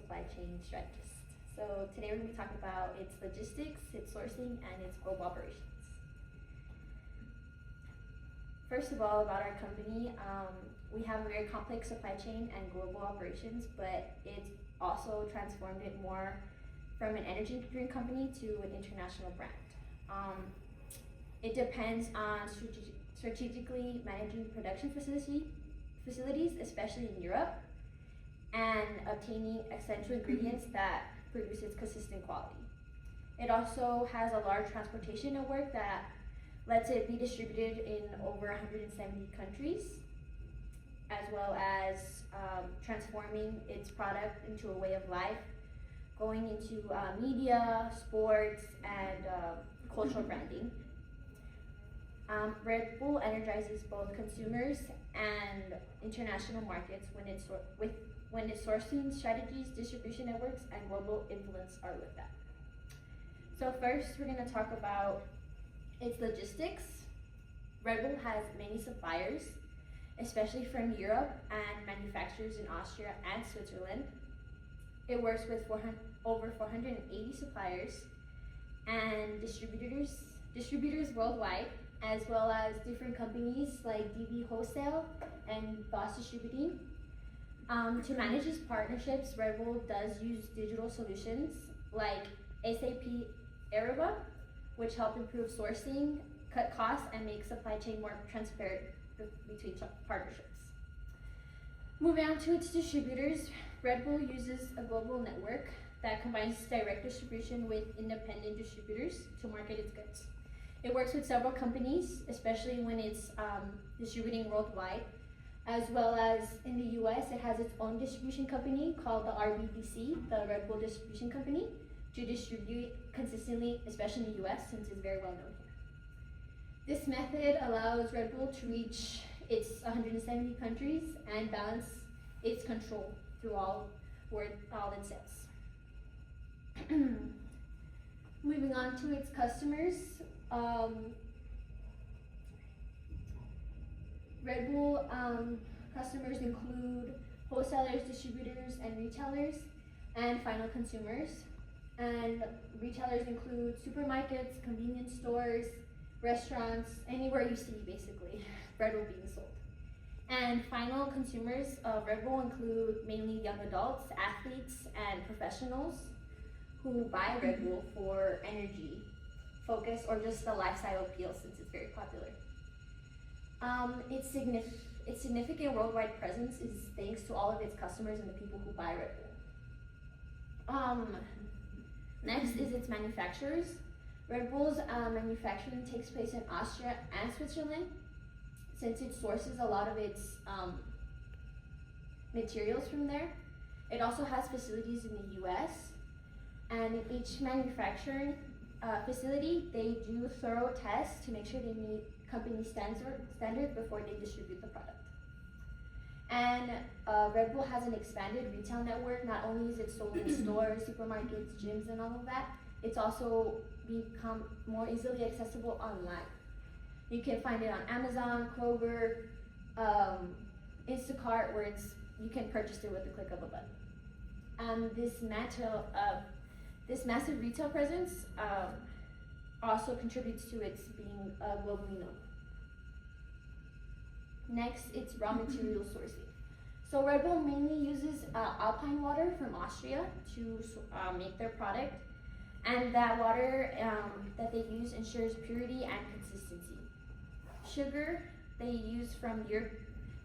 supply chain strategist. So today we're going to be talking about its logistics, its sourcing, and its global operations. First of all, about our company, we have a very complex supply chain and global operations, but it's also transformed it more from an energy drink company to an international brand. It depends on strategically managing production facilities, especially in Europe, and obtaining essential ingredients that produces consistent quality. It also has a large transportation network that lets it be distributed in over 170 countries, as well as transforming its product into a way of life, going into media, sports, and cultural branding. Red Bull energizes both consumers and international markets when its sourcing strategies, distribution networks, and global influence are with that. So first, we're going to talk about its logistics. Red Bull has many suppliers, especially from Europe, and manufacturers in Austria and Switzerland. It works with over 480 suppliers and distributors worldwide, as well as different companies like DB Wholesale and Boss Distributing. To manage its partnerships, Red Bull does use digital solutions like SAP Ariba, which help improve sourcing, cut costs, and make supply chain more transparent between partnerships. Moving on to its distributors, Red Bull uses a global network that combines direct distribution with independent distributors to market its goods. It works with several companies, especially when it's distributing worldwide, as well as in the US, it has its own distribution company called the RBDC, the Red Bull Distribution Company, to distribute consistently, especially in the US, since it's very well known here. This method allows Red Bull to reach its 170 countries and balance its control through all it sells. Moving on to its customers, Red Bull customers include wholesalers, distributors, and retailers, and final consumers. And retailers include supermarkets, convenience stores, restaurants, anywhere you see basically Red Bull being sold. And final consumers of Red Bull include mainly young adults, athletes, and professionals who buy Red Bull for energy focus or just the lifestyle appeal since it's very popular. Its significant worldwide presence is thanks to all of its customers and the people who buy Red Bull. Next is its manufacturers. Red Bull's manufacturing takes place in Austria and Switzerland, since it sources a lot of its materials from there. It also has facilities in the US, and in each manufacturing facility, they do thorough tests to make sure they meet company standards before they distribute the product. And Red Bull has an expanded retail network. Not only is it sold in stores, supermarkets, gyms, and all of that, it's also become more easily accessible online. You can find it on Amazon, Kroger, Instacart, where you can purchase it with the click of a button. This massive retail presence also contributes to its being globally known. Next, it's raw material sourcing. So Red Bull mainly uses alpine water from Austria to make their product, and that water that they use ensures purity and consistency. Sugar they use from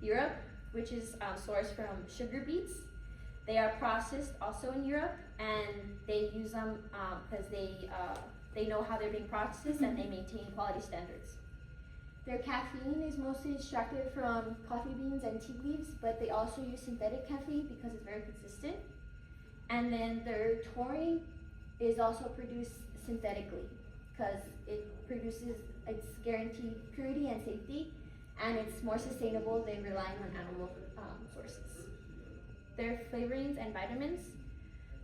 Europe, which is sourced from sugar beets. They are processed also in Europe, and they use them because they know how they're being processed and they maintain quality standards. Their caffeine is mostly extracted from coffee beans and tea leaves, but they also use synthetic caffeine because it's very consistent. And then their taurine is also produced synthetically because it's guaranteed purity and safety, and it's more sustainable than relying on animal sources. Their flavorings and vitamins,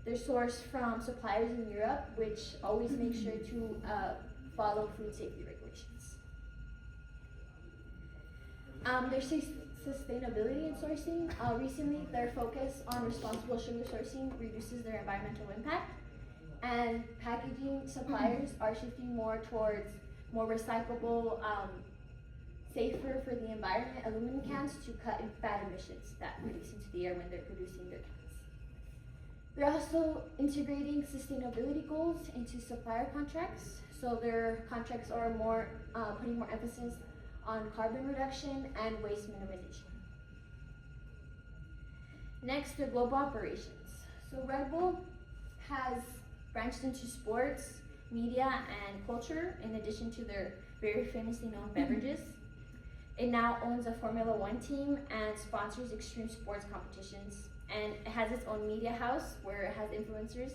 they're sourced from suppliers in Europe, which always make sure to follow food safety regulations. Their sustainability in sourcing. Recently, their focus on responsible sugar sourcing reduces their environmental impact, and packaging suppliers are shifting more towards more recyclable, safer for the environment aluminum cans to cut bad emissions that release into the air when they're producing their cans. They're also integrating sustainability goals into supplier contracts, so their contracts are more putting more emphasis on carbon reduction and waste minimization. Next, their global operations. So Red Bull has branched into sports, media, and culture in addition to their very famously known beverages. It now owns a Formula One team and sponsors extreme sports competitions. And it has its own media house where it has influencers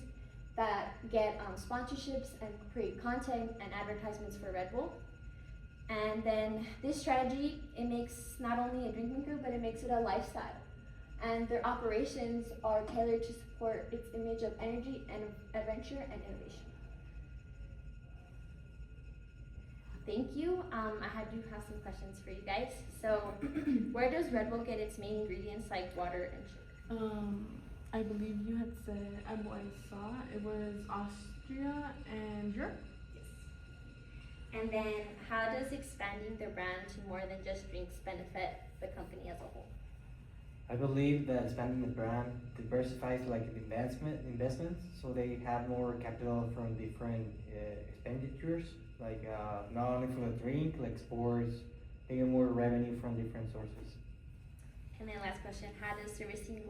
that get sponsorships and create content and advertisements for Red Bull. And then this strategy, it makes not only a drink maker, but it makes it a lifestyle. And their operations are tailored to support its image of energy and adventure and innovation. Thank you. I do have some questions for you guys. So, where does Red Bull get its main ingredients like water and sugar? I believe you had said, what I saw, it was Austria and Europe. Yes. And then, how does expanding their brand to more than just drinks benefit the company as a whole? I believe that expanding the brand diversifies like investments, so they have more capital from different expenditures, like not only from the drink, like sports, they get more revenue from different sources. And then last question, how does servicing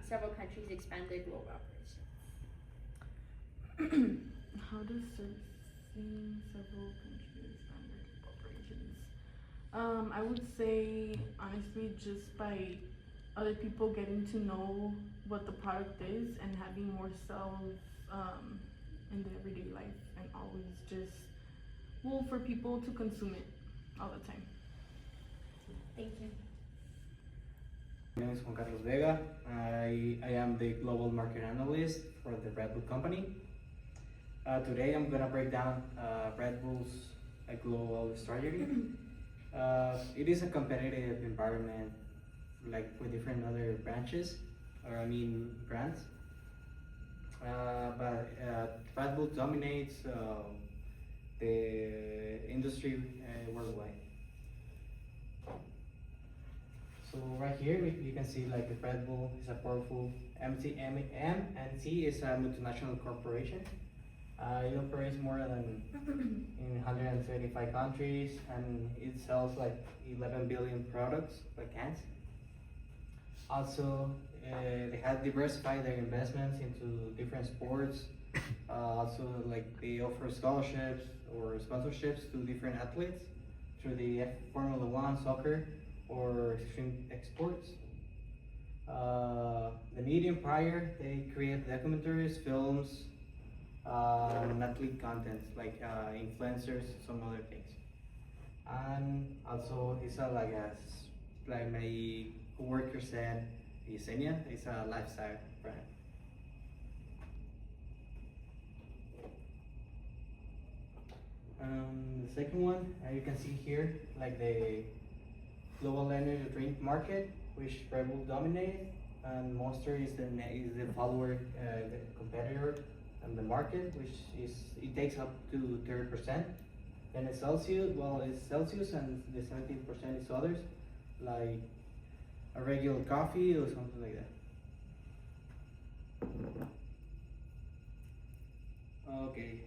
several countries expand their global operations? How does servicing several countries expand their global operations? I would say, honestly, just by other people getting to know what the product is and having more sales in the everyday life, and always just, for people to consume it all the time. Thank you. My name is Juan Carlos Vega. I am the global market analyst for the Red Bull company. Today I'm gonna break down Red Bull's global strategy. It is a competitive environment, like with different other brands. But Red Bull dominates the industry worldwide. So right here you can see like the Red Bull is a powerful MNC is a multinational corporation. It operates more than in 135 countries, and it sells like 11 billion products, like cans. Also, they have diversified their investments into different sports. Also, like they offer scholarships or sponsorships to different athletes through the Formula One, soccer, or extreme exports. The media empire, they create documentaries, films, and athlete content like influencers, some other things. And also, it's like my coworker said, Yesenia, it's a lifestyle brand. The second one, you can see here, like the global energy drink market, which Red Bull dominates, and Monster is the follower, the competitor on the market, which it takes up to 30%. Then it's Celsius, it's Celsius, and the 17% is others, like a regular coffee or something like that. Okay.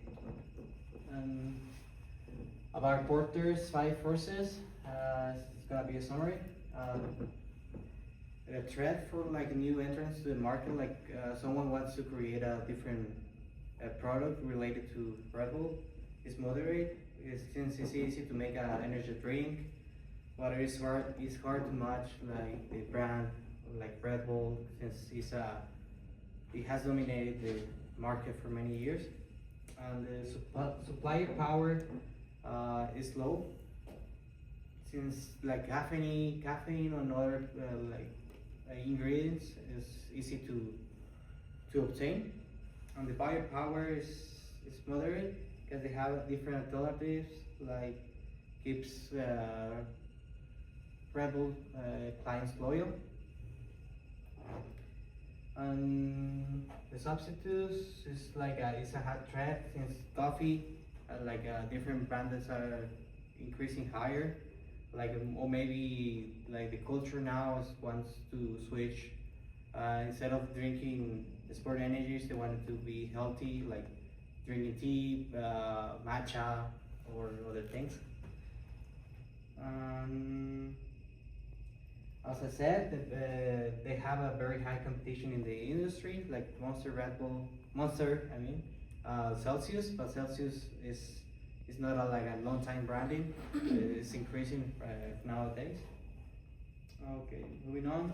About Porter's 5 forces, it's gonna be a summary. A threat for like new entrants to the market, like someone wants to create a different product related to Red Bull. It's moderate, since it's easy to make an energy drink, but it's hard to match like the brand like Red Bull, since it has dominated the market for many years. And the supplier power is low, since like caffeine and other ingredients is easy to obtain, and the buyer power is moderate because they have different alternatives like keeps Red Bull clients loyal. The substitutes is like it's a hot trend since coffee, different brands are increasing higher, or maybe like the culture now wants to switch. Instead of drinking sport energies, they want it to be healthy, like drinking tea, matcha, or other things. As I said, they have a very high competition in the industry, like Monster, Celsius, but Celsius is not like a long time branding. It's increasing nowadays. Okay, moving on.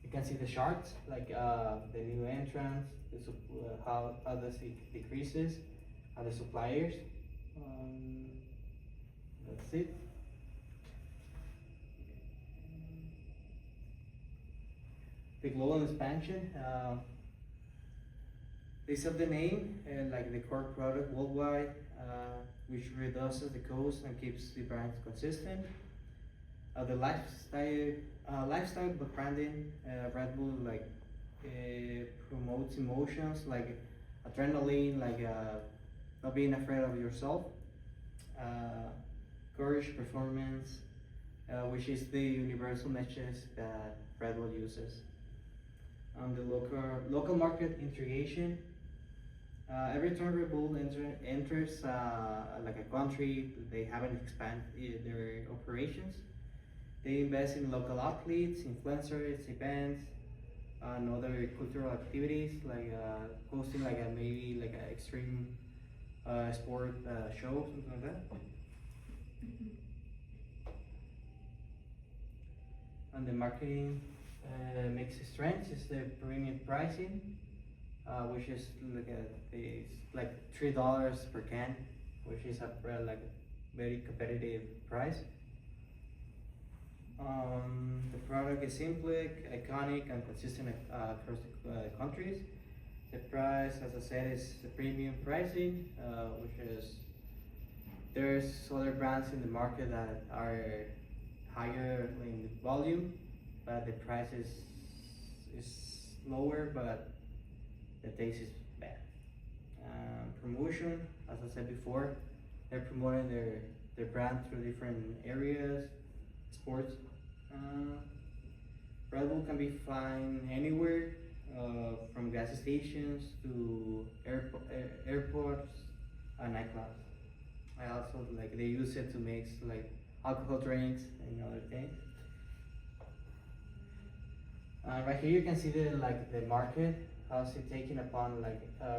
You can see the charts, the new entrants, how this decreases, the suppliers. That's it. The global expansion. They set the name and like the core product worldwide, which reduces the cost and keeps the brand consistent. The lifestyle branding, Red Bull promotes emotions like adrenaline, not being afraid of yourself, courage, performance, which is the universal message that Red Bull uses. The local market integration. Every time Red Bull enters like a country, they haven't expanded their operations. They invest in local athletes, influencers, events, and other cultural activities hosting maybe like an extreme sport show, something like that. And the marketing makes strengths is the premium pricing, which is like $3 per can, which is a very competitive price. The product is simple, iconic, and consistent across the countries. The price, as I said, is the premium pricing, which is there's other brands in the market that are higher in volume, but the price is lower, but the taste is bad. Promotion, as I said before, they're promoting their brand through different areas, sports. Red Bull can be found anywhere, from gas stations to airports and nightclubs. I also they use it to make alcohol drinks and other things. Right here you can see the market, how's it taking upon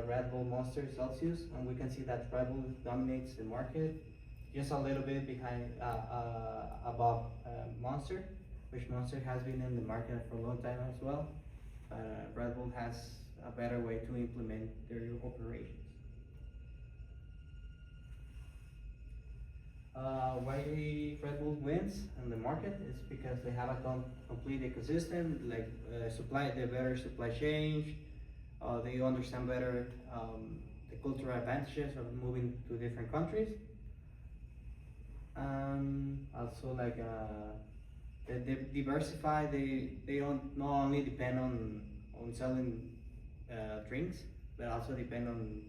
Red Bull, Monster, Celsius, and we can see that Red Bull dominates the market, just a little bit behind above Monster, which Monster has been in the market for a long time as well. Red Bull has a better way to implement their operations. Why Red Bull wins in the market is because they have a complete ecosystem, supply, the better supply chain. They understand better the cultural advantages of moving to different countries. Also, they diversify. They don't not only depend on selling drinks, but also depend on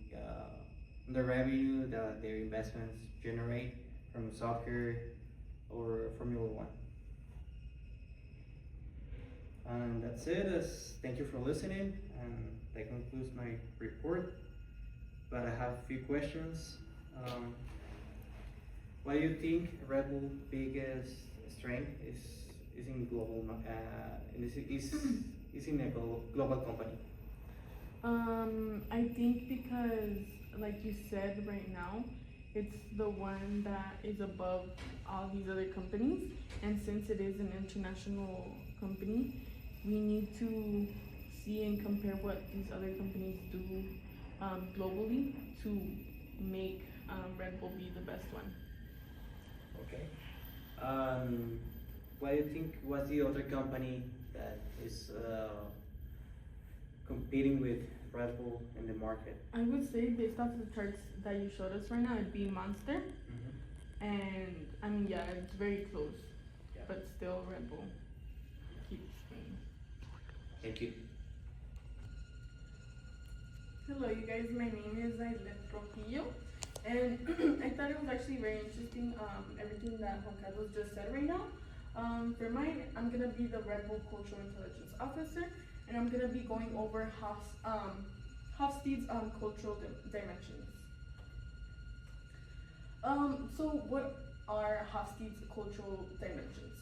the revenue that their investments generate from soccer or Formula One. And that's it. Thank you for listening, and that concludes my report. But I have a few questions. Why do you think Red Bull biggest strength is in global is in a global company? I think because, like you said, right now, it's the one that is above all these other companies, and since it is an international company, we need to see and compare what these other companies do globally to make Red Bull be the best one. Okay. What do you think? What's the other company that is competing with Red Bull in the market? I would say, based off the charts that you showed us right now, it'd be Monster. Mm-hmm. And I mean, yeah, it's very close. Yeah. but still Red Bull keeps winning. Thank you. Hello, you guys. My name is Aileen Trujillo, and I thought it was actually very interesting. Everything that Juan Carlos just said right now. For mine, I'm gonna be the Red Bull Cultural Intelligence Officer, and I'm gonna be going over Hofstede's cultural dimensions. So what are Hofstede's cultural dimensions?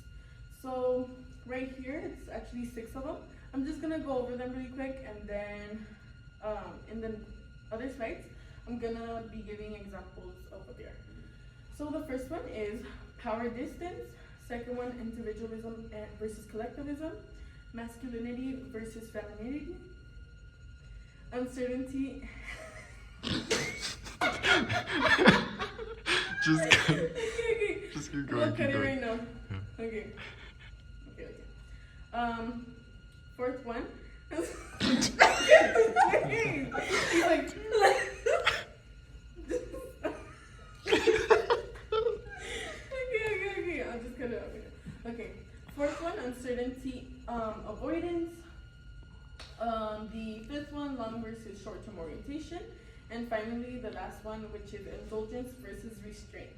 So right here, it's actually 6 of them. I'm just gonna go over them really quick, and then in the other slides, I'm gonna be giving examples over there. So the first one is power distance. Second one, individualism versus collectivism. Masculinity versus femininity. Uncertainty. Just cut. Okay. Just keep We'll going. cut Keep it going. right now. Yeah. Okay. Fourth one. He's like. Okay. I'll just cut it out. Okay. Fourth one, uncertainty, avoidance. The fifth one, long versus short-term orientation. And finally, the last one, which is indulgence versus restraint.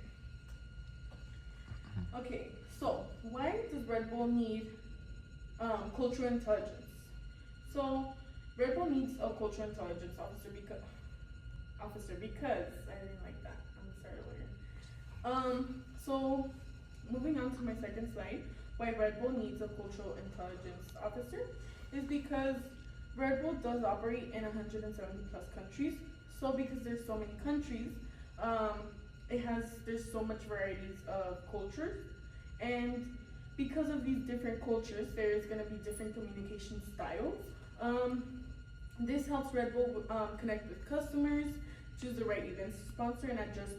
Okay, so why does Red Bull need cultural intelligence? So Red Bull needs a cultural intelligence officer because I didn't like that. I'm sorry, lawyer. So moving on to my second slide, why Red Bull needs a cultural intelligence officer is because Red Bull does operate in 170 plus countries. So because there's so many countries, there's so much varieties of cultures, and because of these different cultures, there is going to be different communication styles. This helps Red Bull connect with customers, choose the right events to sponsor, and adjust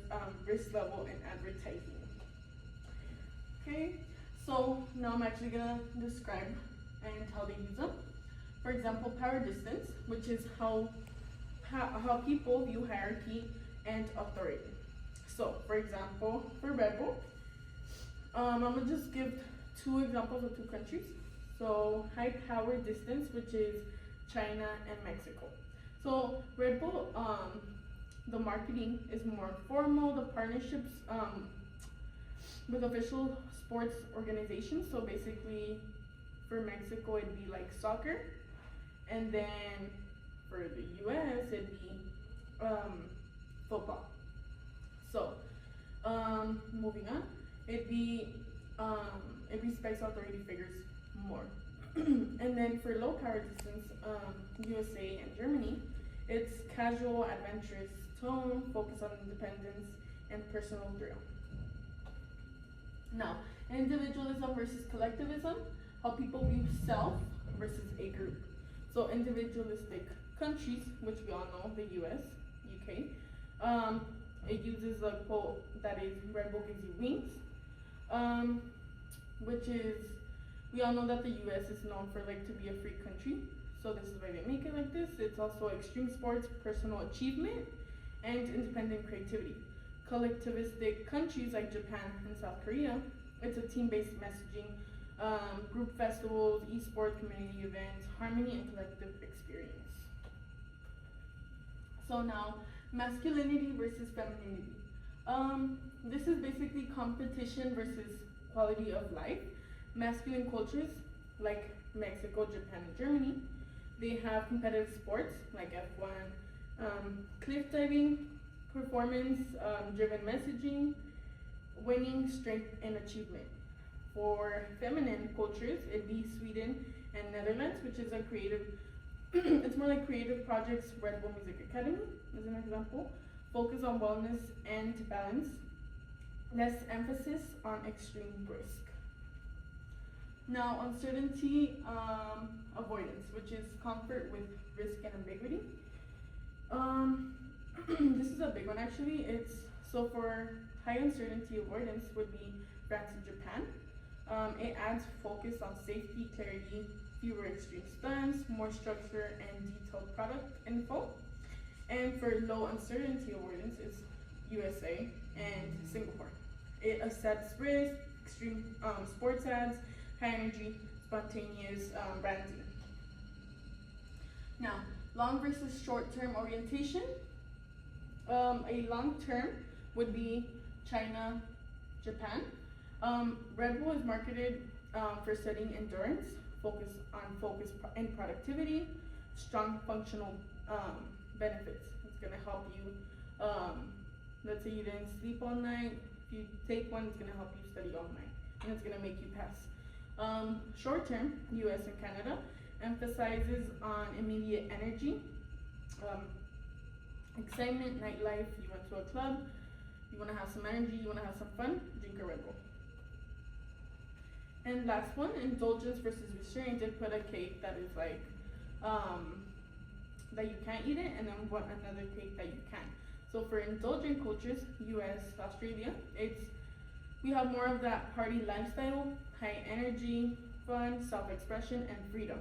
risk level in advertising. Okay, so now I'm actually gonna describe and how they use them. For example, power distance, which is how people view hierarchy and authority. So, for example, for Red Bull, I'm gonna just give 2 examples of 2 countries. So, high power distance, which is China and Mexico. So, Red Bull, the marketing is more formal. The partnerships with official sports organizations. So, basically, for Mexico, it'd be like soccer, and then for the US, it'd be football. So, moving on, it respects authority figures more. And then for low power distance, USA and Germany, it's casual, adventurous tone, focus on independence and personal thrill. Now, individualism versus collectivism, how people view self versus a group. So individualistic countries, which we all know, the US, UK, it uses a quote that is, Red Bull gives you wings, which is, we all know that the US is known for to be a free country. So this is why they make it like this. It's also extreme sports, personal achievement, and independent creativity. Collectivistic countries like Japan and South Korea, it's a team-based messaging, group festivals, esports, community events, harmony, and collective experience. So now, masculinity versus femininity. This is basically competition versus quality of life. Masculine cultures like Mexico, Japan, and Germany, they have competitive sports like F1, cliff diving, performance driven messaging, winning, strength, and achievement. For feminine cultures, it'd be Sweden and Netherlands, which is a creative, it's more like creative projects. Red Bull Music Academy is an example. Focus on wellness and balance. Less emphasis on extreme risk. Now, uncertainty avoidance, which is comfort with risk and ambiguity. This is a big one actually. So for high uncertainty avoidance would be France and Japan. It adds focus on safety, clarity, fewer extreme stunts, more structure and detailed product info. And for low uncertainty avoidance is USA and Singapore. It accepts risk, extreme sports ads, high energy, spontaneous branding. Now, long versus short term orientation. A long term would be China, Japan. Red Bull is marketed for studying endurance, focus and productivity, strong functional benefits. It's gonna help you. Let's say you didn't sleep all night. If you take one, it's gonna help you study all night, and it's gonna make you pass. Short term, U.S. and Canada emphasizes on immediate energy, excitement, nightlife. You went to a club, you want to have some energy, you want to have some fun, drink a Red Bull. And last one, indulgence versus restraint. Did put a cake that is like that you can't eat it, and then another cake that you can. So for indulgent cultures, U.S., Australia, we have more of that party lifestyle, high energy, fun, self-expression, and freedom.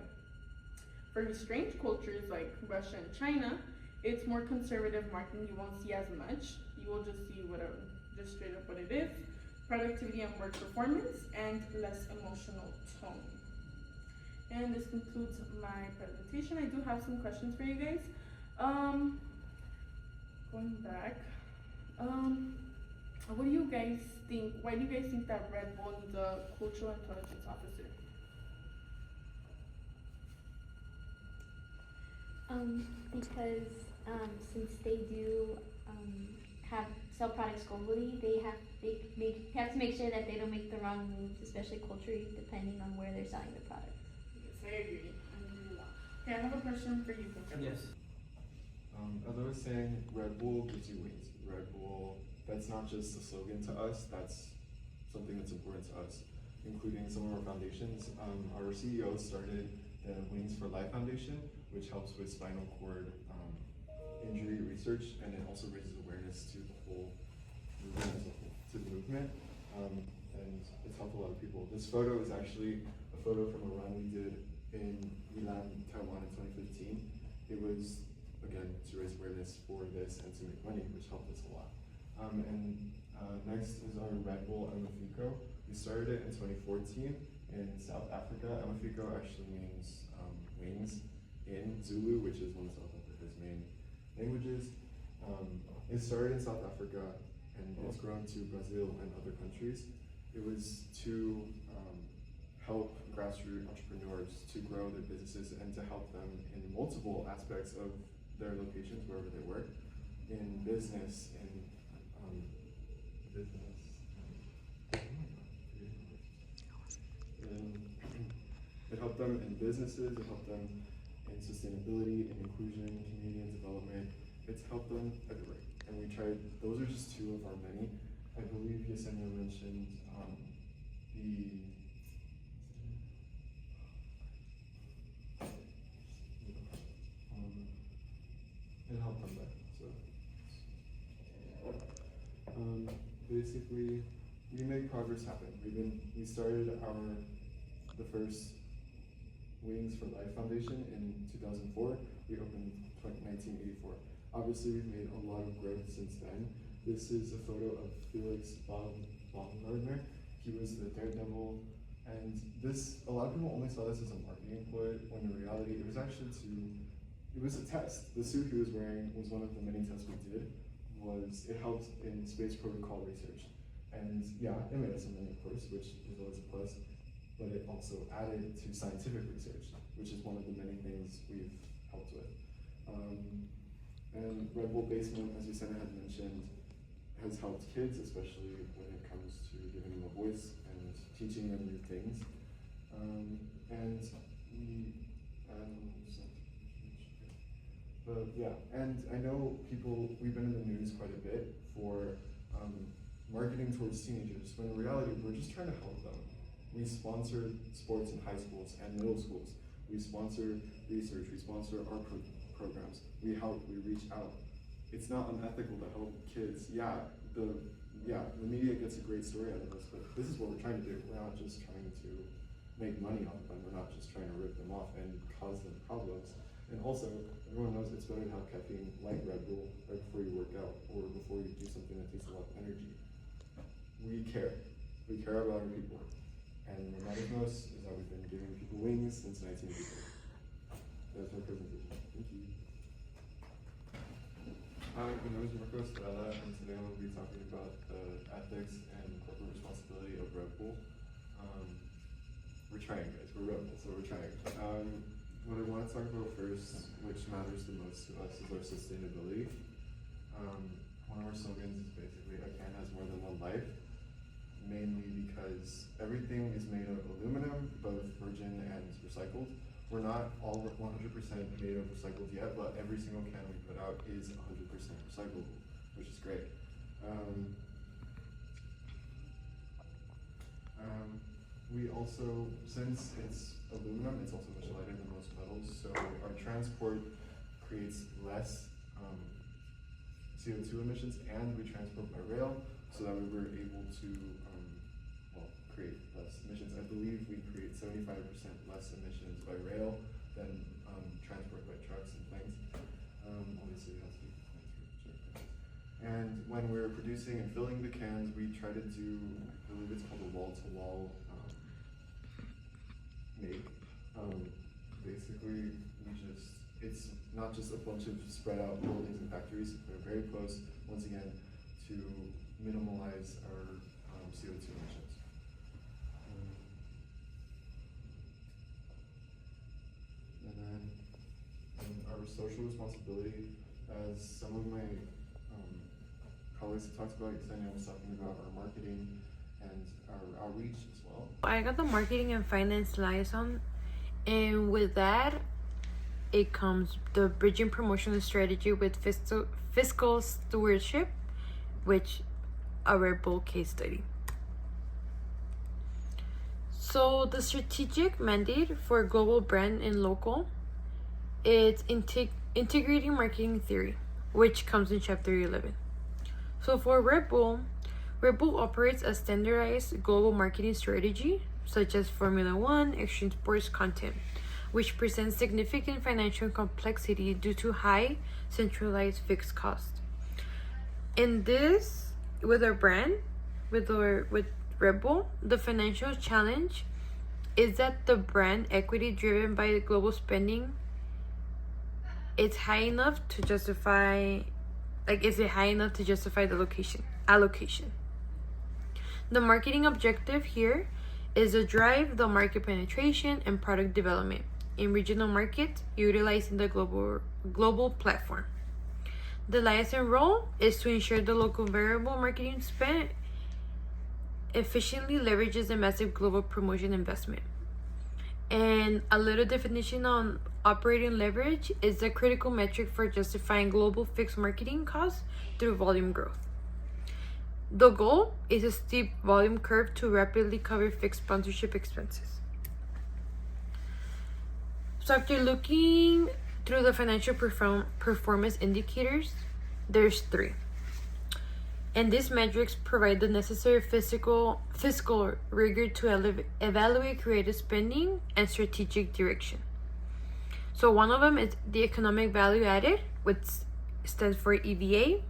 For restrained cultures like Russia and China, it's more conservative marketing. You won't see as much. You will just see just straight up what it is. Productivity and work performance, and less emotional tone. And this concludes my presentation. I do have some questions for you guys. Going back, what do you guys think? Why do you guys think that Red Bull needs a cultural intelligence officer? Because since they do sell products globally, they have to make sure that they don't make the wrong moves, especially culturally, depending on where they're selling the product. Yes, I agree. Okay, I have a question for you. Yes. As I was saying, Red Bull gives you wings. Red Bull, that's not just a slogan to us, that's something that's important to us, including some of our foundations. Our CEO started the Wings for Life Foundation, which helps with spinal cord injury research, and it also raises awareness to the whole movement, and it's helped a lot of people. This photo is actually a photo from a run we did in Milan, Taiwan in 2015. It was, again, to raise awareness for this and to make money, which helped us a lot. Next is our Red Bull Amafiko. We started it in 2014 in South Africa. Amafiko actually means wings in Zulu, which is one of South Africa's main languages. It started in South Africa and it's grown to Brazil and other countries. It was to help grassroots entrepreneurs to grow their businesses and to help them in multiple aspects of their locations, wherever they work, in business, it helped them in businesses, it helped them in sustainability, in inclusion, community and development. It's helped them everywhere. And we tried, those are just two of our many. I believe Yesenia mentioned it helped them there. So basically we make progress happen. We started the first Wings for Life Foundation in 2004. We opened 1984. Obviously, we've made a lot of growth since then. This is a photo of Felix Baumgartner. He was the daredevil, and a lot of people only saw this as a marketing ploy, when in reality, it was actually it was a test. The suit he was wearing was one of the many tests we did. It helped in space protocol research. And yeah, it made us some money, of course, which is always a plus, but it also added to scientific research, which is one of the many things we've helped with. And Red Bull Basement, as Yesenia had mentioned, has helped kids, especially when it comes to giving them a voice and teaching them new things. And I know we've been in the news quite a bit for marketing towards teenagers, when in reality, we're just trying to help them. We sponsor sports in high schools and middle schools. We sponsor research, we sponsor our programs. We help, we reach out. It's not unethical to help kids. The media gets a great story out of us, but this is what we're trying to do. We're not just trying to make money off of them. We're not just trying to rip them off and cause them problems. And also, everyone knows it's better to have caffeine like Red Bull right before you work out or before you do something that takes a lot of energy. We care. We care about our people. And what matters most is that we've been giving people wings since 1984. That's my presentation. Thank you. Hi, my name is Marco Estrella, and today we'll be talking about the ethics and corporate responsibility of Red Bull. We're trying, guys. We're rebels, so we're trying. What I want to talk about first, which matters the most to us, is our sustainability. One of our slogans is basically, a can has more than one life, mainly because everything is made of aluminum, both virgin and recycled. We're not all 100% made of recycled yet, but every single can we put out is 100% recyclable, which is great. We also, since it's aluminum, it's also much lighter than most metals, so our transport creates less CO2 emissions, and we transport by rail, so that we were able to create less emissions. I believe we create 75% less emissions by rail than transport by trucks and planes. Obviously, it has to be planes. And when we're producing and filling the cans, we try to do, I believe it's called a wall-to-wall make. Basically, it's not just a bunch of spread out buildings and factories. They're very close, once again, to minimalize our CO2 emissions. And then our social responsibility, as some of my colleagues have talked about, Yesenia was talking about our marketing and our outreach as well. I got the marketing and finance liaison, and with that, it comes the bridging promotional strategy with fiscal stewardship, which a Red Bull case study. So the strategic mandate for global brand and local, it's integrating marketing theory, which comes in chapter 11. So for Red Bull operates a standardized global marketing strategy, such as Formula One, extreme sports content, which presents significant financial complexity due to high centralized fixed costs. In this, with our brand, with Red Bull, the financial challenge is that the brand equity driven by global spending, it's high enough to justify, is it high enough to justify the allocation? The marketing objective here is to drive the market penetration and product development in regional markets, utilizing the global platform. The liaison role is to ensure the local variable marketing spend efficiently leverages the massive global promotion investment. And a little definition on operating leverage is the critical metric for justifying global fixed marketing costs through volume growth. The goal is a steep volume curve to rapidly cover fixed sponsorship expenses. So after looking through the financial performance indicators, there's 3. And these metrics provide the necessary fiscal rigor to evaluate creative spending and strategic direction. So one of them is the economic value added, which stands for EVA,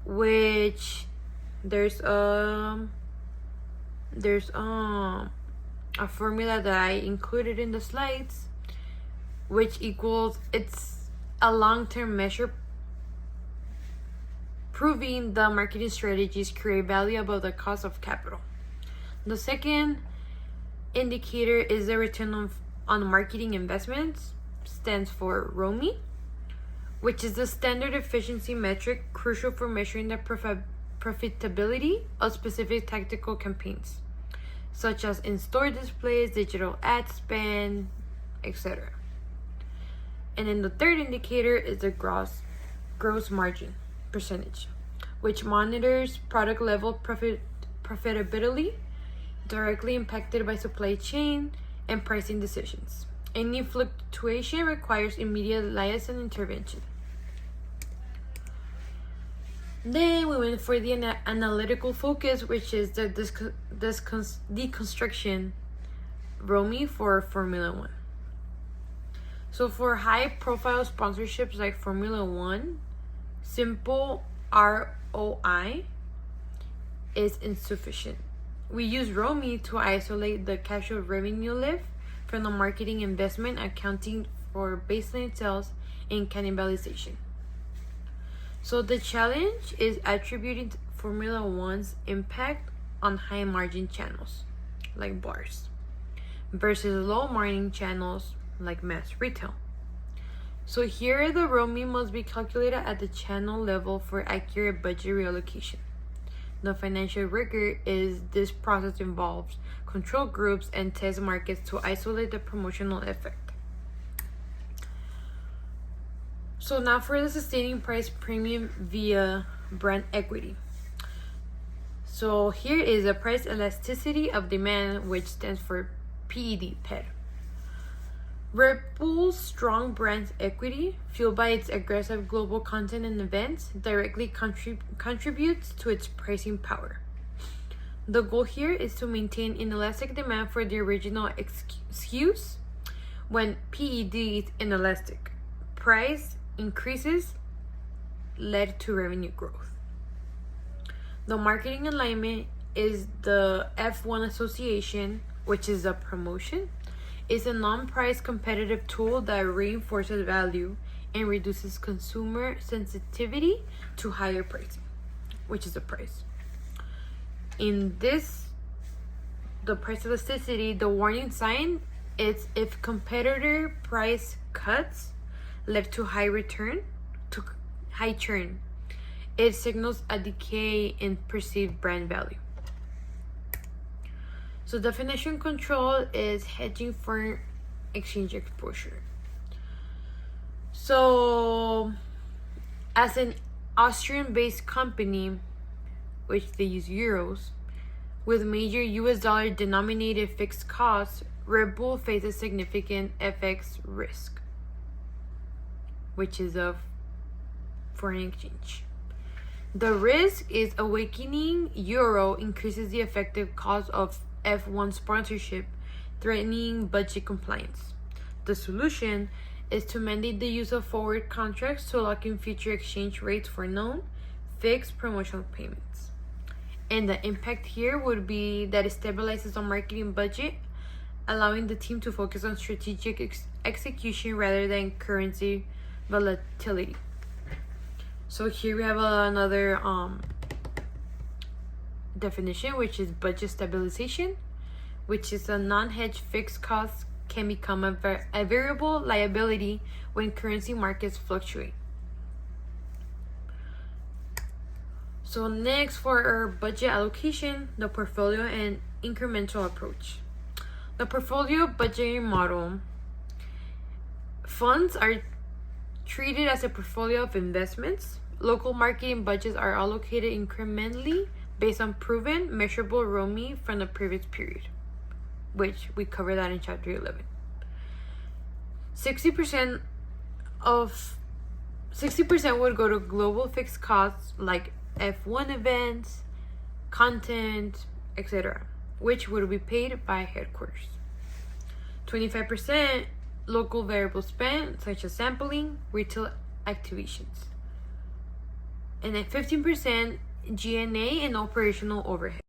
which there's a formula that I included in the slides, which equals, it's a long-term measure proving the marketing strategies create value above the cost of capital. The second indicator is the return on marketing investments, stands for ROMI, which is the standard efficiency metric crucial for measuring the profitability of specific tactical campaigns, such as in-store displays, digital ad spend, etc. And then the third indicator is the gross margin percentage, which monitors product level profitability directly impacted by supply chain and pricing decisions. Any fluctuation requires immediate liaison intervention. Then we went for the analytical focus, which is the deconstruction ROMI for Formula One. So for high profile sponsorships like Formula One, simple ROI is insufficient, We use ROMI to isolate the cash flow revenue lift from the marketing investment, accounting for baseline sales and cannibalization. So the challenge is attributing Formula One's impact on high margin channels like bars versus low margin channels like mass retail. So here the ROMI must be calculated at the channel level for accurate budget reallocation. The financial rigor is this process involves control groups and test markets to isolate the promotional effect. So now for the sustaining price premium via brand equity. So here is a price elasticity of demand, which stands for PED. Red Bull's strong brand equity, fueled by its aggressive global content and events, directly contributes to its pricing power. The goal here is to maintain inelastic demand for the original SKUs. When PED is inelastic, price increases led to revenue growth. The marketing alignment is the F1 association, which is a promotion. It's a non-price competitive tool that reinforces value and reduces consumer sensitivity to higher pricing, which is the price. In this, the price elasticity, the warning sign is if competitor price cuts led to high churn. It signals a decay in perceived brand value. So definition control is hedging foreign exchange exposure. So as an Austrian-based company, which they use euros, with major US dollar denominated fixed costs, Red Bull faces significant FX risk, which is of foreign exchange. The risk is a weakening euro increases the effective cost of F1 sponsorship, threatening budget compliance. The solution is to mandate the use of forward contracts to lock in future exchange rates for known fixed promotional payments. And the impact here would be that it stabilizes the marketing budget, allowing the team to focus on strategic execution rather than currency volatility. So here we have another definition, which is budget stabilization, which is a non-hedged fixed cost can become a variable liability when currency markets fluctuate. So next, for our budget allocation, the portfolio and incremental approach. The portfolio budgeting model. Funds are treated as a portfolio of investments. Local marketing budgets are allocated incrementally based on proven, measurable ROMI from the previous period, which we covered that in chapter 11. 60% would go to global fixed costs like F1 events, content, etc., which would be paid by headquarters. 25% local variable spend, such as sampling, retail activations. And then 15% G&A and operational overhead.